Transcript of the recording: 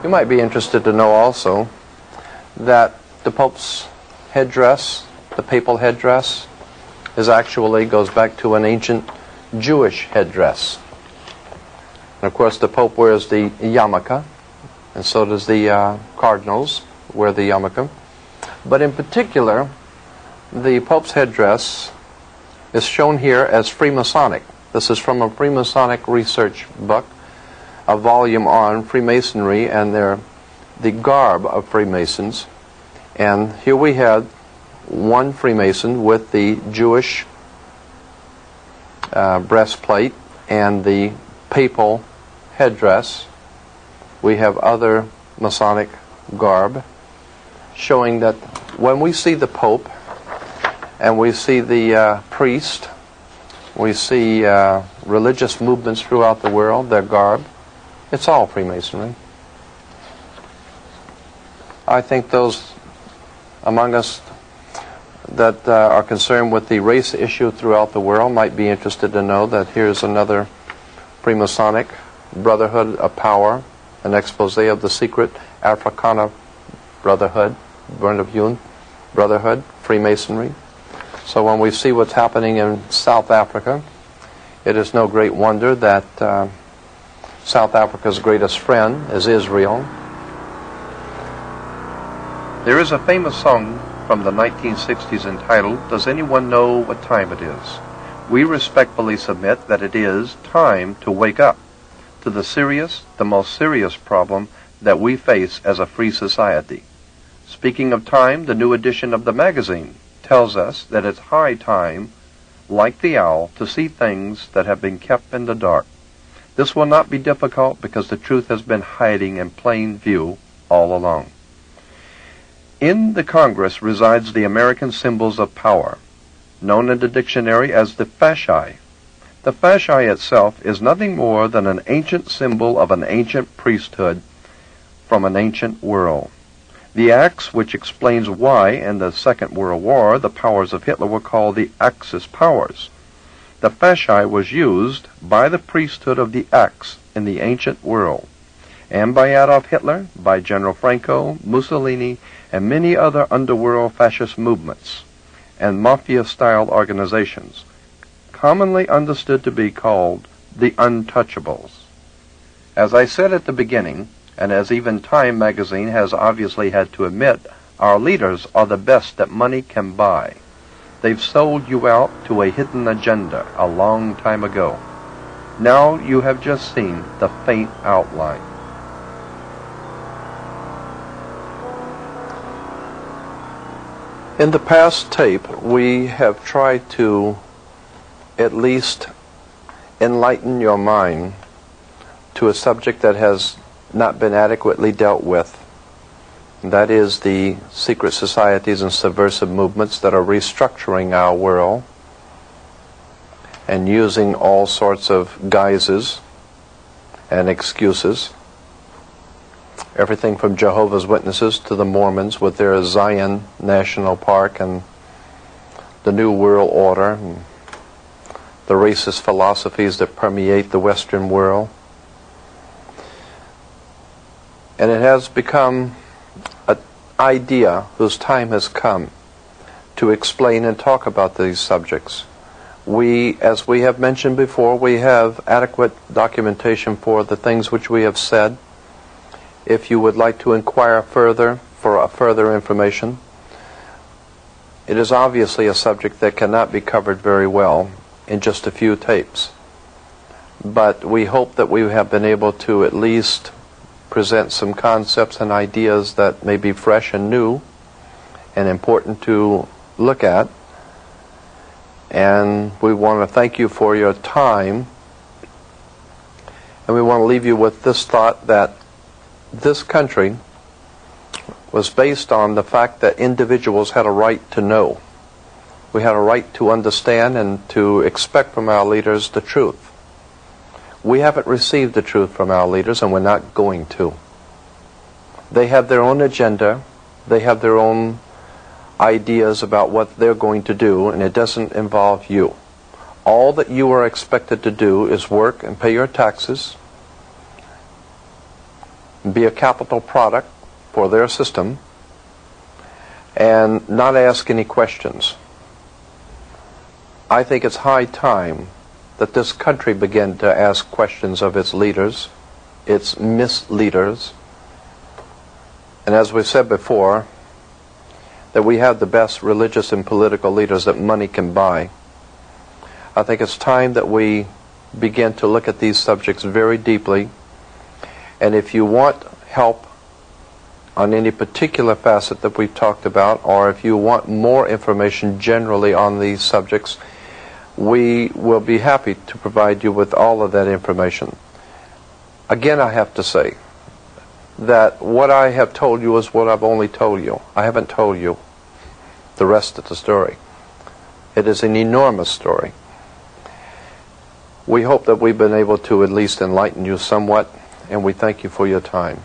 You might be interested to know also that the Pope's headdress, the papal headdress, goes back to an ancient Jewish headdress. And of course the Pope wears the yarmulke, and so does the cardinals wear the yarmulke. But in particular, the Pope's headdress is shown here as Freemasonic. This is from a Freemasonic research book, a volume on Freemasonry and the garb of Freemasons. And here we had one Freemason with the Jewish breastplate and the papal headdress. We have other Masonic garb, showing that when we see the Pope and we see the priest, we see religious movements throughout the world, their garb, it's all Freemasonry. I think those among us that are concerned with the race issue throughout the world might be interested to know that here's another Freemasonic Brotherhood of Power, an expose of the secret Africana Brotherhood, Brotherhood, Freemasonry. So when we see what's happening in South Africa, it is no great wonder that South Africa's greatest friend is Israel. There is a famous song from the 1960s entitled, "Does Anyone Know What Time It Is?" We respectfully submit that it is time to wake up to the most serious problem that we face as a free society. Speaking of time, the new edition of the magazine tells us that it's high time, like the owl, to see things that have been kept in the dark. This will not be difficult because the truth has been hiding in plain view all along. In the Congress resides the American symbols of power, known in the dictionary as the fasci. The fasci itself is nothing more than an ancient symbol of an ancient priesthood from an ancient world. The axe, which explains why in the Second World War the powers of Hitler were called the Axis powers. The fasci was used by the priesthood of the axe in the ancient world, and by Adolf Hitler, by General Franco, Mussolini, and many other underworld fascist movements and mafia-style organizations, commonly understood to be called the Untouchables. As I said at the beginning, and as even Time magazine has obviously had to admit, our leaders are the best that money can buy. They've sold you out to a hidden agenda a long time ago. Now you have just seen the faint outline. In the past tape, we have tried to at least enlighten your mind to a subject that has not been adequately dealt with. That is the secret societies and subversive movements that are restructuring our world and using all sorts of guises and excuses. Everything from Jehovah's Witnesses to the Mormons with their Zion National Park and the New World Order and the racist philosophies that permeate the Western world. And it has become an idea whose time has come to explain and talk about these subjects. As we have mentioned before, we have adequate documentation for the things which we have said. If you would like to inquire further for further information, it is obviously a subject that cannot be covered very well in just a few tapes. But we hope that we have been able to at least present some concepts and ideas that may be fresh and new and important to look at. And we want to thank you for your time. And we want to leave you with this thought that this country was based on the fact that individuals had a right to know. We had a right to understand and to expect from our leaders the truth. We haven't received the truth from our leaders, and we're not going to. They have their own agenda. They have their own ideas about what they're going to do, and it doesn't involve you. All that you are expected to do is work and pay your taxes, be a capital product for their system, and not ask any questions. I think it's high time that this country begin to ask questions of its leaders, its misleaders, and as we've said before, that we have the best religious and political leaders that money can buy. I think it's time that we begin to look at these subjects very deeply, and if you want help on any particular facet that we've talked about, or if you want more information generally on these subjects, we will be happy to provide you with all of that information. Again, I have to say that what I have told you is what I've only told you. I haven't told you the rest of the story. It is an enormous story. We hope that we've been able to at least enlighten you somewhat, and we thank you for your time.